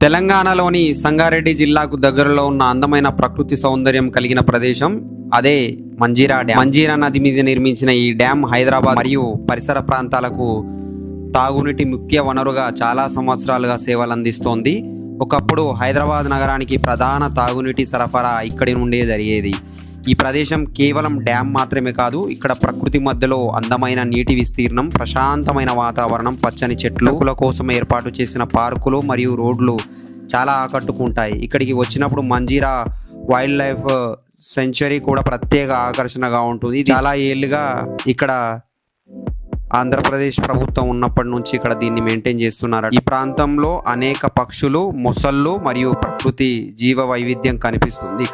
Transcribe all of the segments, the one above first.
తెలంగాణలోని సంగారెడ్డి జిల్లాకు దగ్గరలో ఉన్న అందమైన ప్రకృతి సౌందర్యం కలిగిన ప్రదేశం అదే మంజీరా డ్యామ్. మంజీరా నది మీద నిర్మించిన ఈ డ్యామ్ హైదరాబాద్ మరియు పరిసర ప్రాంతాలకు తాగునీటి ముఖ్య వనరుగా చాలా సంవత్సరాలుగా సేవలు అందిస్తోంది. ఒకప్పుడు హైదరాబాద్ నగరానికి ప్రధాన తాగునీటి సరఫరా ఇక్కడి నుండే జరిగేది. ఈ ప్రదేశం కేవలం డ్యామ్ మాత్రమే కాదు, ఇక్కడ ప్రకృతి మధ్యలో అందమైన నీటి విస్తీర్ణం, ప్రశాంతమైన వాతావరణం, పచ్చని చెట్ల కోసం ఏర్పాటు చేసిన పార్కులు మరియు రోడ్లు చాలా ఆకట్టుకుంటాయి. ఇక్కడికి వచ్చినప్పుడు మంజీరా వైల్డ్ లైఫ్ సెంచరీ కూడా ప్రత్యేక ఆకర్షణగా ఉంటుంది. చాలా ఏళ్ళుగా ఇక్కడ ఆంధ్రప్రదేశ్ ప్రభుత్వం ఉన్నప్పటి నుంచి ఇక్కడ దీన్ని మెయింటైన్ చేస్తున్నారు. ఈ ప్రాంతంలో అనేక పక్షులు, మొసళ్ళు మరియు ప్రకృతి జీవ వైవిధ్యం కనిపిస్తుంది.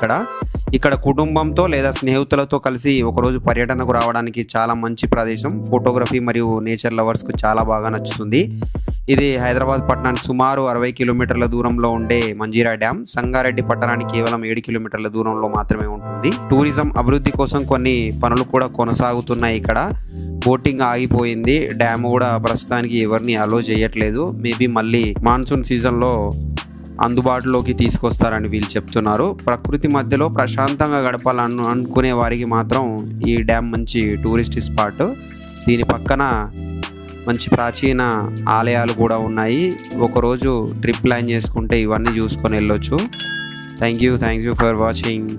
ఇక్కడ కుటుంబంతో లేదా స్నేహితులతో కలిసి ఒకరోజు పర్యటనకు రావడానికి చాలా మంచి ప్రదేశం. ఫోటోగ్రఫీ మరియు నేచర్ లవర్స్కు చాలా బాగా నచ్చుతుంది. ఇది హైదరాబాద్ పట్టణానికి సుమారు 60 కిలోమీటర్ల దూరంలో ఉండే మంజీరా డ్యామ్ సంగారెడ్డి పట్టణానికి కేవలం 7 కిలోమీటర్ల దూరంలో మాత్రమే ఉంటుంది. టూరిజం అభివృద్ధి కోసం కొన్ని పనులు కూడా కొనసాగుతున్నాయి. ఇక్కడ బోటింగ్ ఆగిపోయింది. డ్యామ్ కూడా ప్రస్తుతానికి ఎవరిని అలో చేయట్లేదు. మేబీ మళ్ళీ మాన్సూన్ సీజన్లో అందుబాటులోకి తీసుకొస్తారని వీళ్ళు చెప్తున్నారు. ప్రకృతి మధ్యలో ప్రశాంతంగా గడపాలని అనుకునే వారికి మాత్రం ఈ డ్యామ్ మంచి టూరిస్ట్ స్పాట్. దీని పక్కన మంచి ప్రాచీన ఆలయాలు కూడా ఉన్నాయి. ఒకరోజు ట్రిప్ ప్లాన్ చేసుకుంటే ఇవన్నీ చూసుకొని వెళ్ళొచ్చు. Thank you for watching.